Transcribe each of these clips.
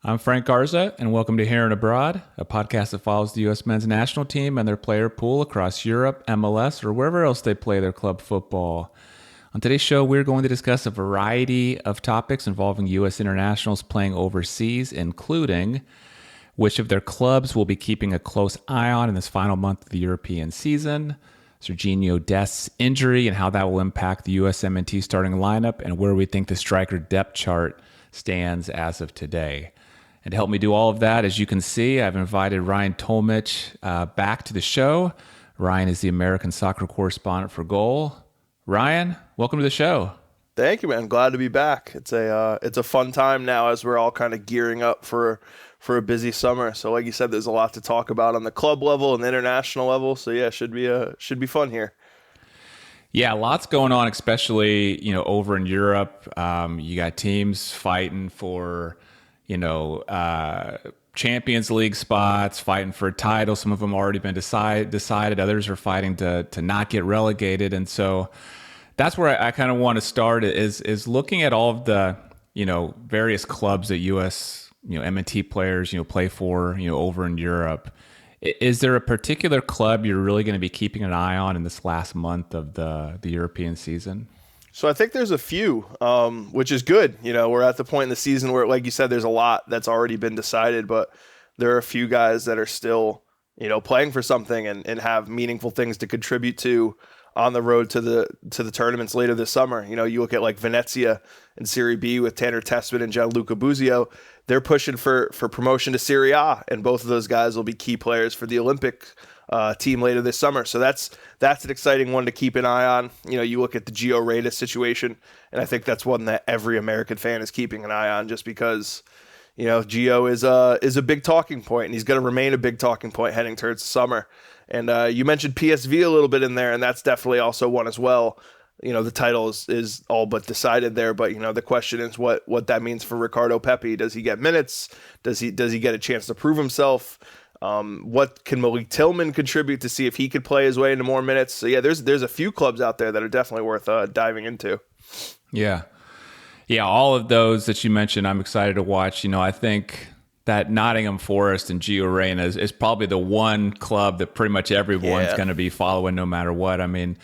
I'm Frank Garza, and welcome to Here and Abroad, a podcast that follows the U.S. men's national team and their player pool across Europe, MLS, or wherever else they play their club football. On today's show, we're going to discuss a variety of topics involving U.S. internationals playing overseas, including which of their clubs will be keeping a close eye on in this final month of the European season, Sergiño Dest's injury and how that will impact the USMNT starting lineup, and where we think the striker depth chart stands as of today. And to help me do all of that, as you can see, I've invited Ryan Tolmich back to the show. Ryan is the American soccer correspondent for Goal. Ryan, welcome to the show. Thank you, man. Glad to be back. It's a fun time now as we're all kind of gearing up for a busy summer. So like you said, there's a lot to talk about on the club level and the international level. So yeah, should be fun here. Yeah, lots going on, especially over in Europe. You got teams fighting for Champions League spots, fighting for a title. Some of them already been decided. Others are fighting to not get relegated. And so that's where I kind of want to start is looking at all of the, various clubs that U.S., MNT players, play for, over in Europe. Is there a particular club you're really going to be keeping an eye on in this last month of the European season? So I think there's a few, which is good. We're at the point in the season where, like you said, there's a lot that's already been decided, but there are a few guys that are still, playing for something and have meaningful things to contribute to on the road to the tournaments later this summer. You look at like Venezia in Serie B with Tanner Tessman and Gianluca Buzio. They're pushing for promotion to Serie A, and both of those guys will be key players for the Olympic team later this summer. So that's an exciting one to keep an eye on. You look at the Gio Reyna situation, and I think that's one that every American fan is keeping an eye on, just because Gio is a big talking point, and he's going to remain a big talking point heading towards summer. And you mentioned PSV a little bit in there, and that's definitely also one as well. The title is all but decided there, but the question is what that means for Ricardo Pepi. Does he get minutes? Does he get a chance to prove himself? What can Malik Tillman contribute to see if he could play his way into more minutes? So yeah, there's a few clubs out there that are definitely worth diving into. Yeah, all of those that you mentioned, I'm excited to watch. I think that Nottingham Forest and Gio Reyna is probably the one club that pretty much everyone's going to be following no matter what. I mean,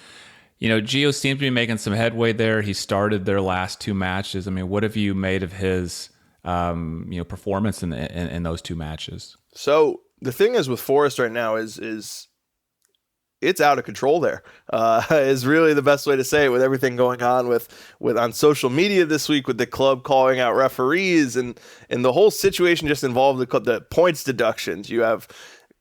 Gio seems to be making some headway there. He started their last two matches. I mean, what have you made of his performance in those two matches? So the thing is with Forest right now is it's out of control there, is really the best way to say it, with everything going on with on social media this week, with the club calling out referees and the whole situation just involved the points deductions. You have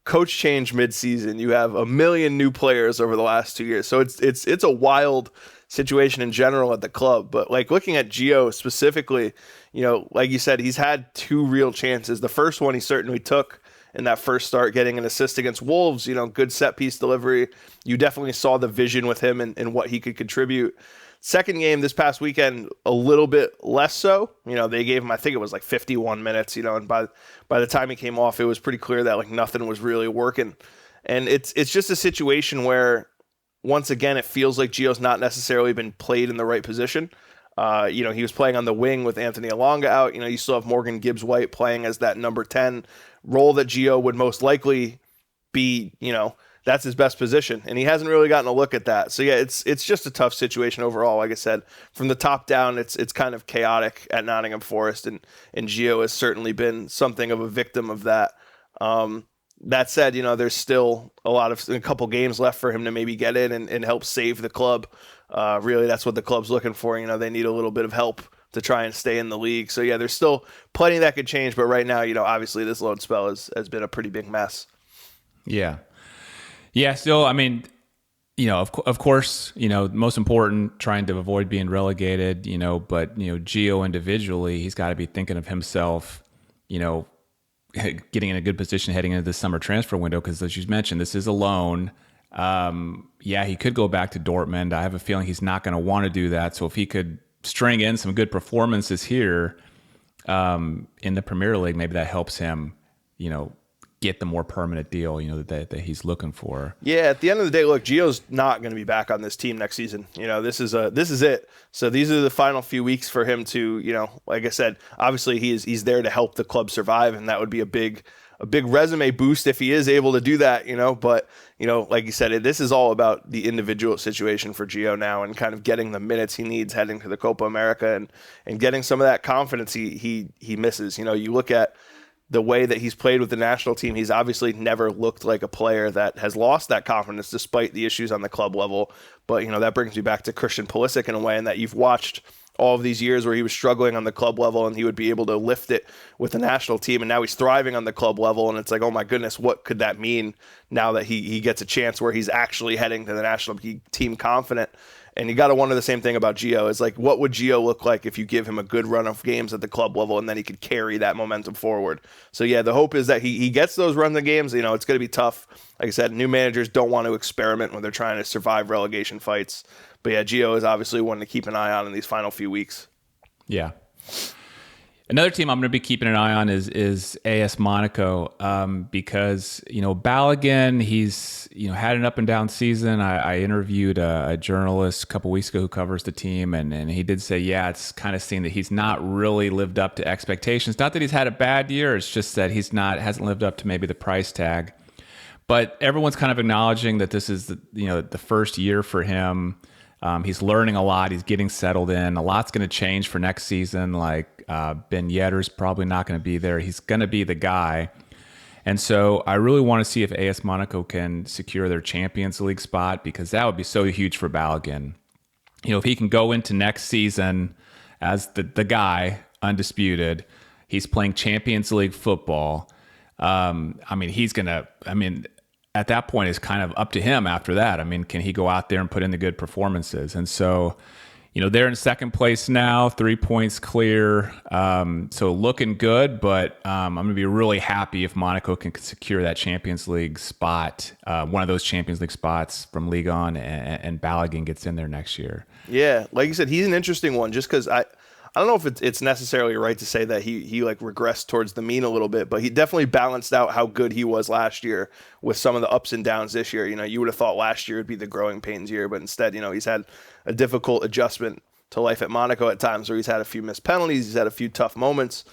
coach change midseason. You have a million new players over the last 2 years. So it's a wild situation in general at the club. But like looking at Gio specifically, like you said, he's had two real chances. The first one he certainly took in that first start, getting an assist against Wolves, good set piece delivery. You definitely saw the vision with him and what he could contribute. Second game this past weekend, a little bit less so. They gave him, I think it was like 51 minutes, and by the time he came off, it was pretty clear that like nothing was really working. And it's just a situation where, once again, it feels like Gio's not necessarily been played in the right position. He was playing on the wing with Anthony Elanga out. You still have Morgan Gibbs-White playing as that number 10 role that Gio would most likely be, that's his best position. And he hasn't really gotten a look at that. So yeah, it's just a tough situation overall. Like I said, from the top down, it's kind of chaotic at Nottingham Forest, and Gio has certainly been something of a victim of that. That said, there's still a couple games left for him to maybe get in and help save the club. Really, that's what the club's looking for. They need a little bit of help to try and stay in the league. So yeah, there's still plenty that could change. But right now, obviously this loan spell has been a pretty big mess. Yeah. Still, I mean, of course, most important, trying to avoid being relegated, but, Gio individually, he's got to be thinking of himself, getting in a good position heading into the summer transfer window. Because as you mentioned, this is a loan. He could go back to Dortmund. I have a feeling he's not going to want to do that. So if he could string in some good performances here in the Premier League, maybe that helps him, get the more permanent deal, that he's looking for. Yeah, at the end of the day, look, Gio's not going to be back on this team next season. This is it. So these are the final few weeks for him to, like I said, obviously he's there to help the club survive, and that would be a big resume boost if he is able to do that, But, like you said, this is all about the individual situation for Gio now and kind of getting the minutes he needs heading to the Copa America and getting some of that confidence he misses. You look at the way that he's played with the national team, he's obviously never looked like a player that has lost that confidence despite the issues on the club level. But, that brings me back to Christian Pulisic in a way, and that you've watched all of these years where he was struggling on the club level and he would be able to lift it with the national team. And now he's thriving on the club level. And it's like, oh my goodness, what could that mean now that he gets a chance where he's actually heading to the national team confident? And you got to wonder the same thing about Gio. Is like, what would Gio look like if you give him a good run of games at the club level and then he could carry that momentum forward? So yeah, the hope is that he gets those runs of games. It's going to be tough. Like I said, new managers don't want to experiment when they're trying to survive relegation fights. But yeah, Gio is obviously one to keep an eye on in these final few weeks. Yeah. Another team I'm going to be keeping an eye on is AS Monaco, because Balogun, he's had an up and down season. I interviewed a journalist a couple weeks ago who covers the team, and he did say, yeah, it's kind of seen that he's not really lived up to expectations. Not that he's had a bad year, it's just that hasn't lived up to maybe the price tag. But everyone's kind of acknowledging that this is the first year for him. He's learning a lot. He's getting settled in. A lot's going to change for next season. Like Ben Yedder's probably not going to be there. He's going to be the guy. And so I really want to see if AS Monaco can secure their Champions League spot, because that would be so huge for Balogun. If he can go into next season as the guy, undisputed, he's playing Champions League football. At that point, it's kind of up to him after that. Can he go out there and put in the good performances? And so, they're in second place now, 3 points clear. So looking good, but I'm going to be really happy if Monaco can secure that Champions League spot, one of those Champions League spots from Ligue 1, and Balogun gets in there next year. Yeah, like you said, he's an interesting one just because I don't know if it's necessarily right to say that he like regressed towards the mean a little bit, but he definitely balanced out how good he was last year with some of the ups and downs this year. You would have thought last year would be the growing pains year, but instead, he's had a difficult adjustment to life at Monaco at times where he's had a few missed penalties, he's had a few tough moments,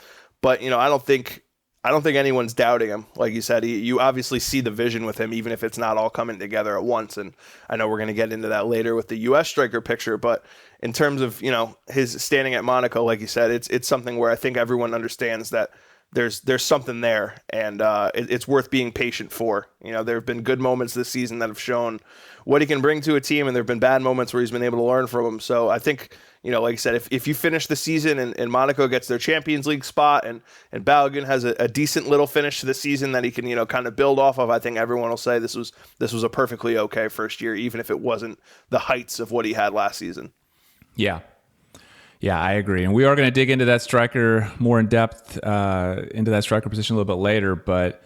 but I don't think anyone's doubting him. Like you said, you obviously see the vision with him, even if it's not all coming together at once. And I know we're going to get into that later with the U.S. striker picture, but in terms of, his standing at Monaco, like you said, it's something where I think everyone understands that there's something there, and it's worth being patient for. There have been good moments this season that have shown what he can bring to a team, and there have been bad moments where he's been able to learn from them. So I think, like I said, if you finish the season and Monaco gets their Champions League spot and Balogun has a decent little finish to the season that he can, kind of build off of, I think everyone will say this was a perfectly okay first year, even if it wasn't the heights of what he had last season. Yeah. Yeah, I agree. And we are going to dig into that striker more in depth, into that striker position a little bit later. But,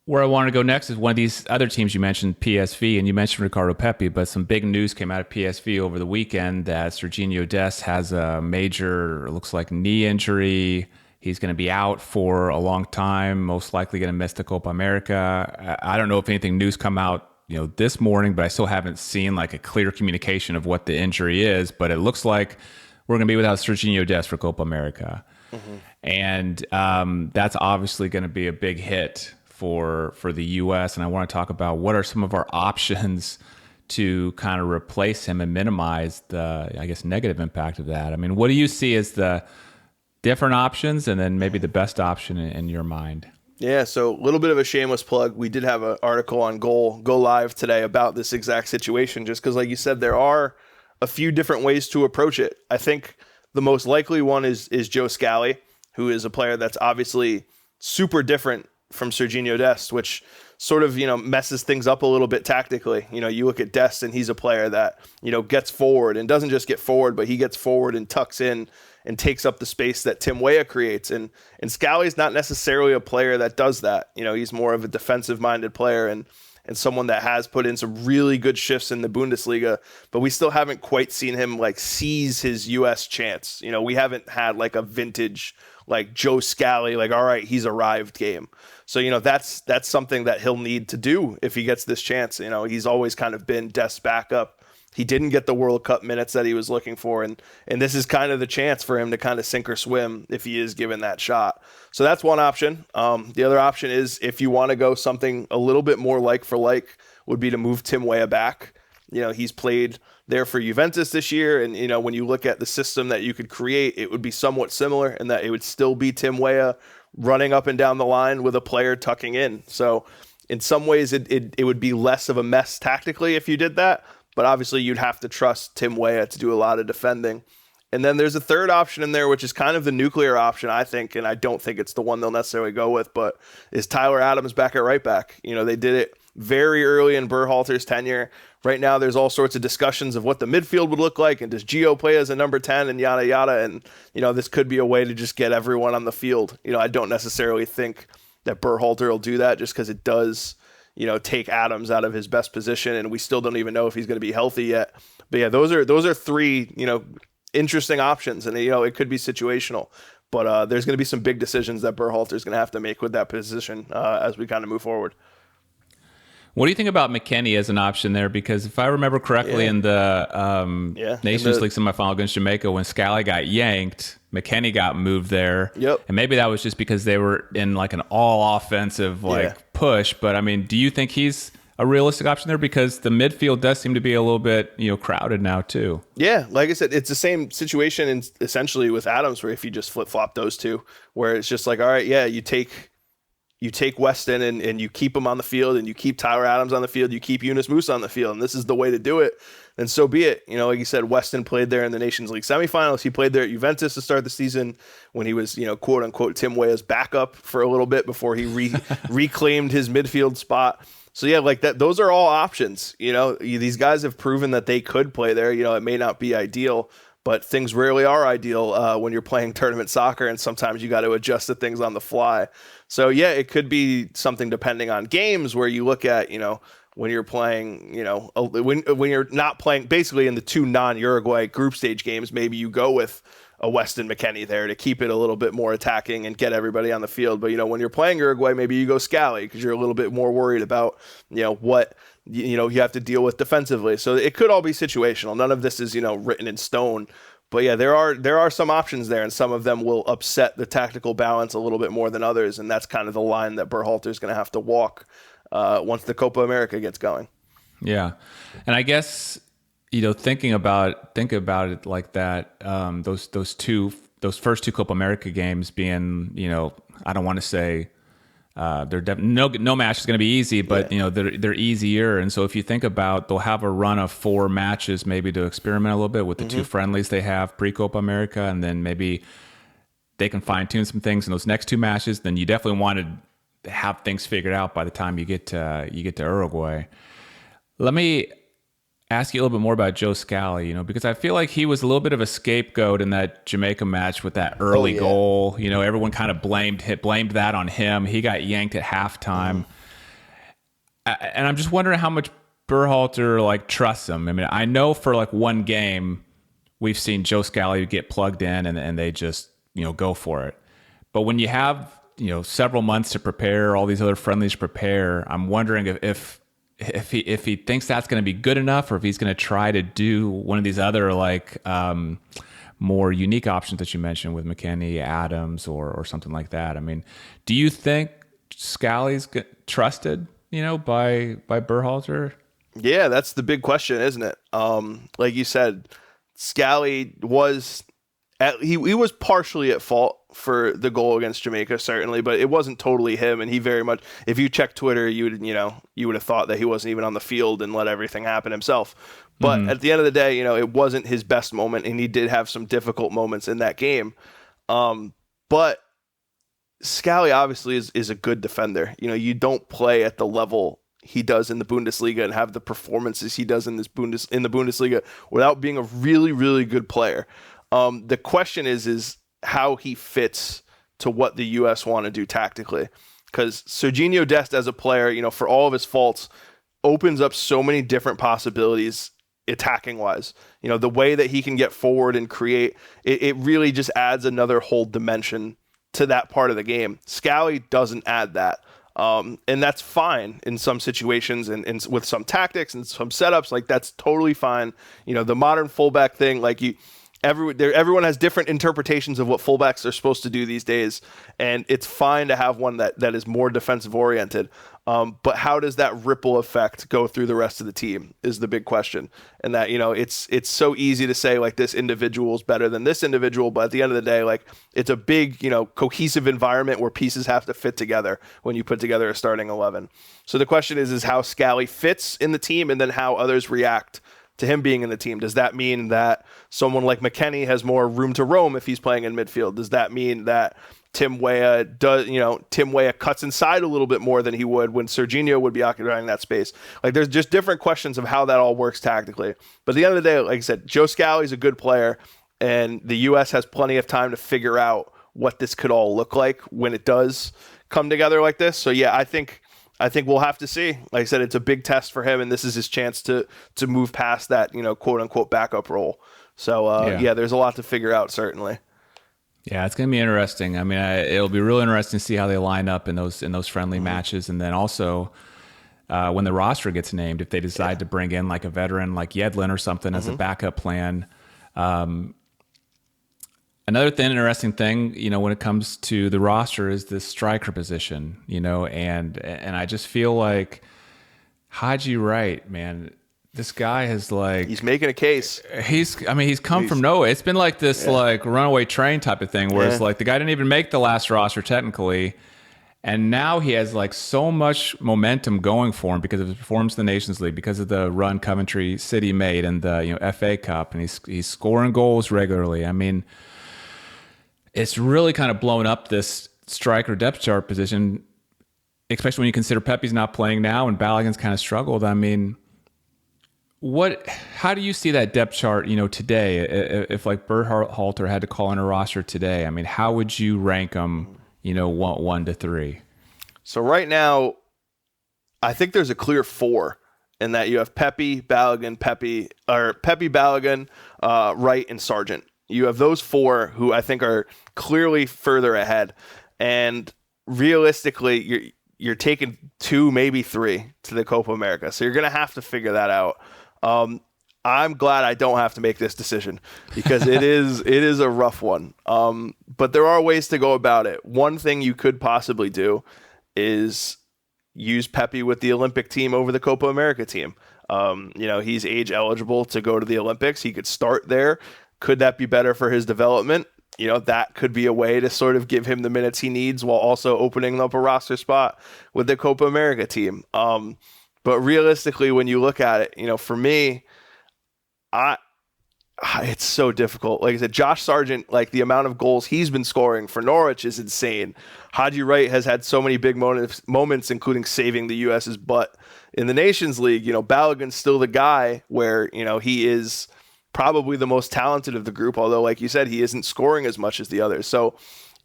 where I want to go next is one of these other teams you mentioned, PSV, and you mentioned Ricardo Pepi, but some big news came out of PSV over the weekend that Sergiño Dest has a major, looks like, knee injury. He's going to be out for a long time, most likely going to miss the Copa America. I don't know if anything news come out this morning, but I still haven't seen like a clear communication of what the injury is, but it looks like we're going to be without Sergiño Dest for Copa America. Mm-hmm. And that's obviously going to be a big hit for the U.S. And I want to talk about what are some of our options to kind of replace him and minimize the, I guess, negative impact of that. What do you see as the different options and then maybe the best option in your mind? Yeah, so a little bit of a shameless plug. We did have an article on Go Live today about this exact situation, just because, like you said, there are a few different ways to approach it. I think the most likely one is Joe Scally, who is a player that's obviously super different from Sergiño Dest, which sort of, messes things up a little bit tactically. You look at Dest and he's a player that, gets forward and doesn't just get forward, but he gets forward and tucks in and takes up the space that Tim Weah creates. And Scally's not necessarily a player that does that. He's more of a defensive-minded player. And and someone that has put in some really good shifts in the Bundesliga, but we still haven't quite seen him like seize his US chance. You know, we haven't had like a vintage like Joe Scally, like, all right, he's arrived game. So, you know, that's something that he'll need to do if he gets this chance. You know, he's always kind of been Dest's backup. He didn't get the World Cup minutes that he was looking for, and this is kind of the chance for him to kind of sink or swim if he is given that shot. So that's one option. The other option is, if you want to go something a little bit more like for like, would be to move Tim Weah back. You know, he's played there for Juventus this year, and, you know, when you look at the system that you could create, it would be somewhat similar in that it would still be Tim Weah running up and down the line with a player tucking in. So in some ways, it would be less of a mess tactically if you did that. But obviously, you'd have to trust Tim Weah to do a lot of defending. And then there's a third option in there, which is kind of the nuclear option, I think, and I don't think it's the one they'll necessarily go with, but is Tyler Adams back at right back. You know, they did it very early in Berhalter's tenure. Right now, there's all sorts of discussions of what the midfield would look like, and does Gio play as a number 10 and yada, yada. And, you know, this could be a way to just get everyone on the field. You know, I don't necessarily think that Berhalter will do that just because it does, you know, take Adams out of his best position, and we still don't even know if he's going to be healthy yet. But yeah, those are three, you know, interesting options, and, you know, it could be situational. But there's going to be some big decisions that Berhalter is going to have to make with that position as we kind of move forward. What do you think about McKennie as an option there? Because if I remember correctly, in the Nations League semifinal against Jamaica, when Scally got yanked, McKennie got moved there. Yep. And maybe that was just because they were in like an all offensive push. But I mean, do you think he's a realistic option there? Because the midfield does seem to be a little bit, you know, crowded now too. Yeah, like I said, it's the same situation essentially with Adams, where if you just flip flop those two, where it's just like, all right, yeah, you take Weston and you keep him on the field, and you keep Tyler Adams on the field, you keep Yunus Musa on the field, and this is the way to do it, then so be it. You know, like you said, Weston played there in the Nations League semifinals. He played there at Juventus to start the season when he was, you know, quote unquote Tim Weah's backup for a little bit before he reclaimed his midfield spot. So yeah, like that, those are all options. You know, these guys have proven that they could play there. You know, it may not be ideal, but things rarely are ideal when you're playing tournament soccer, and sometimes you got to adjust to things on the fly. So yeah, it could be something depending on games where you look at, you know, when you're playing, you know, when you're not playing, basically in the two non-Uruguay group stage games, maybe you go with a Weston McKennie there to keep it a little bit more attacking and get everybody on the field. But, you know, when you're playing Uruguay, maybe you go Scally because you're a little bit more worried about, you know, what, you know, you have to deal with defensively. So it could all be situational. None of this is, you know, written in stone. But yeah, there are some options there, and some of them will upset the tactical balance a little bit more than others, and that's kind of the line that Berhalter is going to have to walk once the Copa America gets going. Yeah, and I guess, you know, think about it like that. Those first two Copa America games being, you know, I don't want to say no match is going to be easy, but you know, they're easier. And so if you think about, they'll have a run of 4 matches maybe to experiment a little bit with the 2 friendlies they have pre-Copa America, and then maybe they can fine tune some things in those next 2 matches. Then you definitely want to have things figured out by the time you get to Uruguay. Let me ask you a little bit more about Joe Scally, you know, because I feel like he was a little bit of a scapegoat in that Jamaica match with that early goal. You know, everyone kind of blamed that on him. He got yanked at halftime. And I'm just wondering how much Berhalter like trusts him. I mean, I know for like one game we've seen Joe Scally get plugged in and they just, you know, go for it. But when you have, you know, several months to prepare, all these other friendlies to prepare, I'm wondering if he thinks that's going to be good enough, or if he's going to try to do one of these other like more unique options that you mentioned with McKennie, Adams, or something like that. I mean, do you think Scally's trusted, you know, by Berhalter? Yeah, that's the big question, isn't it? Like you said, Scally was he was partially at fault for the goal against Jamaica, certainly, but it wasn't totally him. And he very much, if you check Twitter, you would have thought that he wasn't even on the field and let everything happen himself. But at the end of the day, you know, it wasn't his best moment, and he did have some difficult moments in that game. But Scally obviously is a good defender. You know, you don't play at the level he does in the Bundesliga and have the performances he does in the Bundesliga without being a really, really good player. The question is how he fits to what the U.S. want to do tactically. Because Sergiño Dest as a player, you know, for all of his faults, opens up so many different possibilities attacking wise. The way that he can get forward and create, it really just adds another whole dimension to that part of the game. Scally doesn't add that. And that's fine in some situations and with some tactics and some setups, like that's totally fine. The modern fullback thing, like everyone has different interpretations of what fullbacks are supposed to do these days, and it's fine to have one that is more defensive oriented. But how does that ripple effect go through the rest of the team is the big question. And that, it's so easy to say like this individual is better than this individual, but at the end of the day, like it's a big, cohesive environment where pieces have to fit together when you put together a starting 11. So the question is how Scally fits in the team and then how others react to him being in the team. Does that mean that someone like McKennie has more room to roam if he's playing in midfield? Does that mean that Tim Weah cuts inside a little bit more than he would when Sergiño would be occupying that space? Like there's just different questions of how that all works tactically. But at the end of the day, like I said, Joe Scally's a good player, and the U.S. has plenty of time to figure out what this could all look like when it does come together like this. So yeah, I think we'll have to see. Like I said, it's a big test for him, and this is his chance to move past that, quote unquote backup role. So yeah, there's a lot to figure out, certainly. Yeah, it's going to be interesting. I mean, it'll be really interesting to see how they line up in those friendly matches, and then also when the roster gets named, if they decide to bring in like a veteran like Yedlin or something as a backup plan. Another interesting thing, when it comes to the roster is this striker position, and I just feel like Haji Wright, man, this guy has like... He's making a case. He's come from nowhere. It's been like this like runaway train type of thing where it's like the guy didn't even make the last roster technically. And now he has like so much momentum going for him because of his performance in the Nations League, because of the run Coventry City made in the FA Cup, and he's scoring goals regularly. I mean, it's really kind of blown up this striker depth chart position, especially when you consider Pepe's not playing now and Balogun's kind of struggled. I mean, how do you see that depth chart, today? If like Berhalter had to call in a roster today, I mean, how would you rank them, 1 to 3? So right now, I think there's a clear 4 in that you have Pepe, Balogun, Wright, and Sargent. You have those 4 who I think are clearly further ahead. And realistically, you're taking 2, maybe 3 to the Copa America. So you're going to have to figure that out. I'm glad I don't have to make this decision because it is a rough one. But there are ways to go about it. One thing you could possibly do is use Pepe with the Olympic team over the Copa America team. He's age eligible to go to the Olympics. He could start there. Could that be better for his development? That could be a way to sort of give him the minutes he needs while also opening up a roster spot with the Copa America team. But realistically, when you look at it, for me, it's so difficult. Like I said, Josh Sargent, like the amount of goals he's been scoring for Norwich is insane. Haji Wright has had so many big moments, including saving the U.S.'s butt in the Nations League. Balogun's still the guy where, he is probably the most talented of the group, although like you said, he isn't scoring as much as the others. So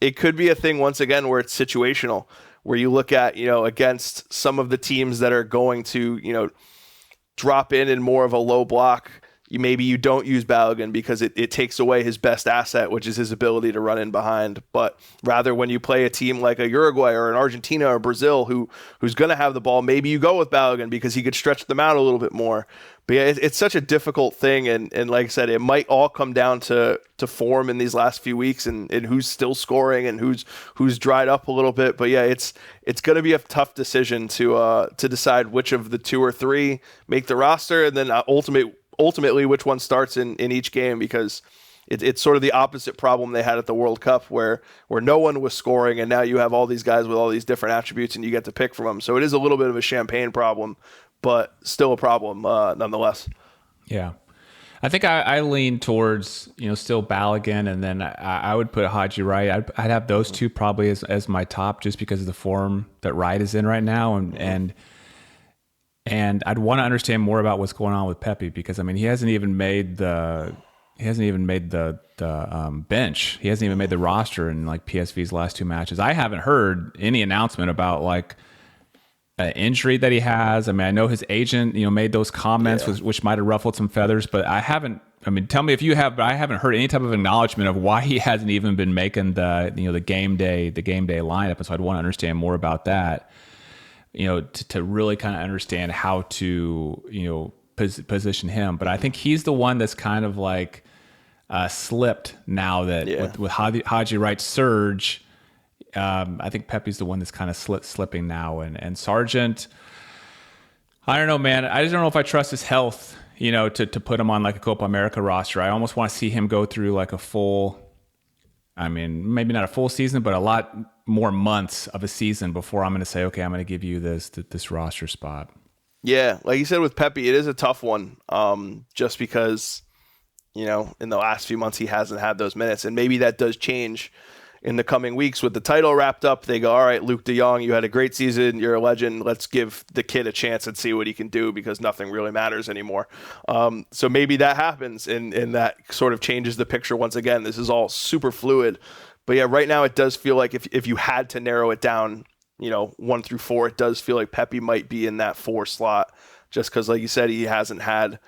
it could be a thing once again where it's situational, where you look at, against some of the teams that are going to, drop in more of a low block. Maybe you don't use Balogun because it takes away his best asset, which is his ability to run in behind. But rather, when you play a team like a Uruguay or an Argentina or Brazil who's going to have the ball, maybe you go with Balogun because he could stretch them out a little bit more. But yeah, it's such a difficult thing. And like I said, it might all come down to form in these last few weeks and who's still scoring and who's dried up a little bit. But yeah, it's going to be a tough decision to decide which of the 2 or 3 make the roster, and then ultimately which one starts in each game, because it's sort of the opposite problem they had at the World Cup where no one was scoring, and now you have all these guys with all these different attributes and you get to pick from them. So it is a little bit of a champagne problem, but still a problem nonetheless. Yeah. I think I lean towards, still Balogun, and then I would put Haji Wright. I'd have those 2 probably as my top, just because of the form that Wright is in right now. And I'd want to understand more about what's going on with Pepe, because he hasn't even made the bench. He hasn't even made the roster in like PSV's last 2 matches. I haven't heard any announcement about like injury that he has. I mean, I know his agent, made those comments, which might have ruffled some feathers, but I haven't. I mean, tell me if you have, but I haven't heard any type of acknowledgement of why he hasn't even been making the game day lineup. And so I'd want to understand more about that. To really kind of understand how to position him. But I think he's the one that's kind of like slipped now that with Haji Wright surge. I think Pepe's the one that's kind of slipping now, and Sargent. I don't know, man. I just don't know if I trust his health, to put him on like a Copa America roster. I almost want to see him go through like a full, I mean, maybe not a full season, but a lot more months of a season before I'm going to say, okay, I'm going to give you this roster spot. Yeah, like you said with Pepe, it is a tough one, just because, in the last few months he hasn't had those minutes, and maybe that does change in the coming weeks. With the title wrapped up, they go, all right, Luke de Jong, you had a great season, you're a legend, let's give the kid a chance and see what he can do, because nothing really matters anymore. So maybe that happens, and that sort of changes the picture once again. This is all super fluid, but yeah, right now it does feel like if you had to narrow it down, 1 through 4, it does feel like Pepe might be in that 4 slot, just because, like you said, he hasn't had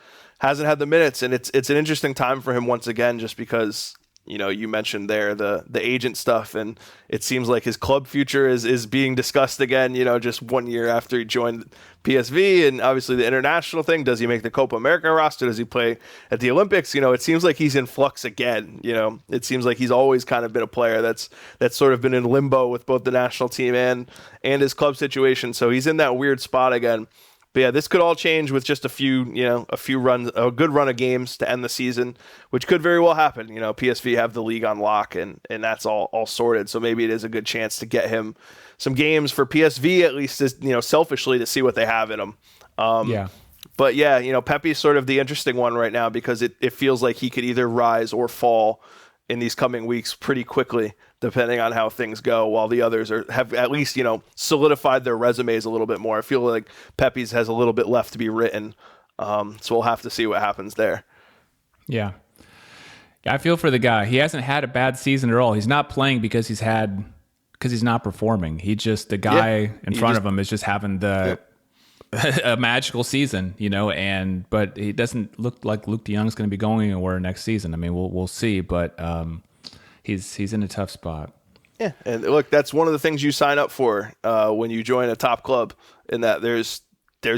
the minutes, and it's an interesting time for him once again, just because you mentioned there the agent stuff, and it seems like his club future is being discussed again, just 1 year after he joined PSV, and obviously the international thing. Does he make the Copa America roster? Does he play at the Olympics? It seems like he's in flux again. It seems like he's always kind of been a player that's sort of been in limbo with both the national team and his club situation. So he's in that weird spot again. But yeah, this could all change with just a few runs, a good run of games to end the season, which could very well happen. PSV have the league on lock, and that's all sorted. So maybe it is a good chance to get him some games for PSV, at least, selfishly, to see what they have in him. But yeah, Pepe's sort of the interesting one right now, because it feels like he could either rise or fall in these coming weeks pretty quickly, depending on how things go, while the others have at least, solidified their resumes a little bit more. I feel like Pepe's has a little bit left to be written. So we'll have to see what happens there. Yeah. I feel for the guy. He hasn't had a bad season at all. He's not playing because he's not performing. The guy in front of him is just having a magical season, but he doesn't look like Luke de Jong's going to be going anywhere next season. I mean, we'll see, but he's in a tough spot. Yeah, and look, that's one of the things you sign up for when you join a top club, in that there's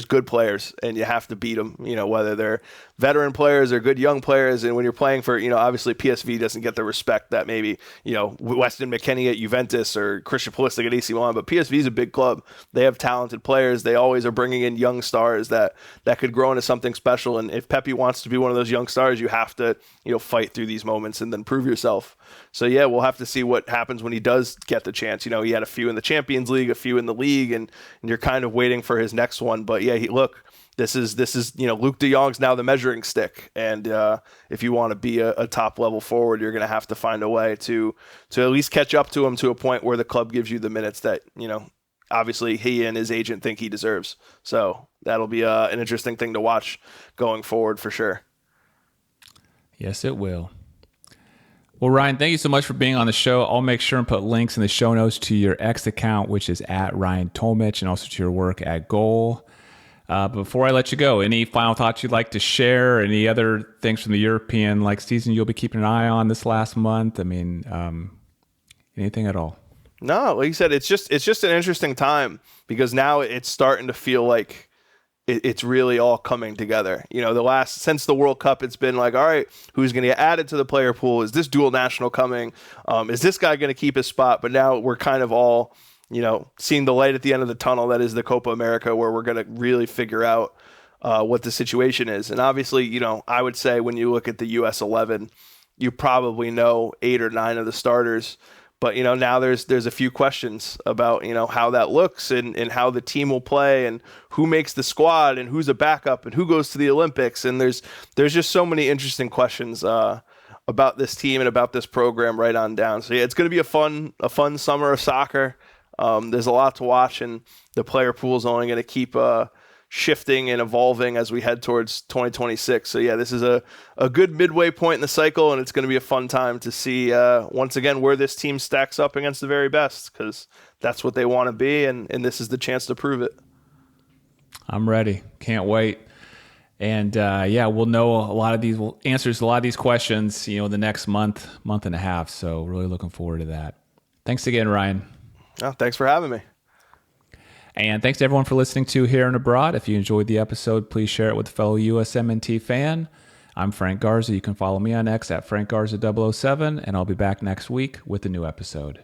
good players, and you have to beat them, whether they're veteran players or good young players. And when you're playing for, obviously PSV doesn't get the respect that maybe, Weston McKennie at Juventus or Christian Pulisic at AC Milan, but PSV is a big club. They have talented players. They always are bringing in young stars that could grow into something special. And if Pepe wants to be one of those young stars, you have to, fight through these moments and then prove yourself. So yeah, we'll have to see what happens when he does get the chance. He had a few in the Champions League, a few in the league, and you're kind of waiting for his next one. But yeah, this is Luke de Jong's now the measuring stick, and if you want to be a top level forward, you're going to have to find a way to at least catch up to him to a point where the club gives you the minutes that obviously he and his agent think he deserves. So that'll be an interesting thing to watch going forward for sure. Yes, it will. Well, Ryan, thank you so much for being on the show. I'll make sure and put links in the show notes to your X account, which is at Ryan Tomich, and also to your work at Goal. Before I let you go, any final thoughts you'd like to share? Any other things from the European season you'll be keeping an eye on this last month? I mean, anything at all? No, like you said, it's just an interesting time, because now it's starting to feel like it's really all coming together. Since the World Cup, it's been like, all right, who's going to get added to the player pool? Is this dual national coming? Is this guy going to keep his spot? But now we're kind of all, seeing the light at the end of the tunnel that is the Copa America, where we're going to really figure out what the situation is. And obviously, I would say when you look at the US 11, you probably know 8 or 9 of the starters. But, now there's a few questions about, how that looks and how the team will play and who makes the squad and who's a backup and who goes to the Olympics. And there's just so many interesting questions about this team and about this program right on down. So, yeah, it's going to be a fun summer of soccer. There's a lot to watch, and the player pool is only going to keep shifting and evolving as we head towards 2026. So yeah, this is a good midway point in the cycle, and it's going to be a fun time to see once again where this team stacks up against the very best, because that's what they want to be, and this is the chance to prove it. I'm ready. Can't wait. And we'll know a lot of these answers to a lot of these questions, the next month and a half. So really looking forward to that. Thanks again, Ryan. Oh, thanks for having me. And thanks to everyone for listening to Here and Abroad. If you enjoyed the episode, please share it with a fellow USMNT fan. I'm Frank Garza. You can follow me on X at FrankGarza007, and I'll be back next week with a new episode.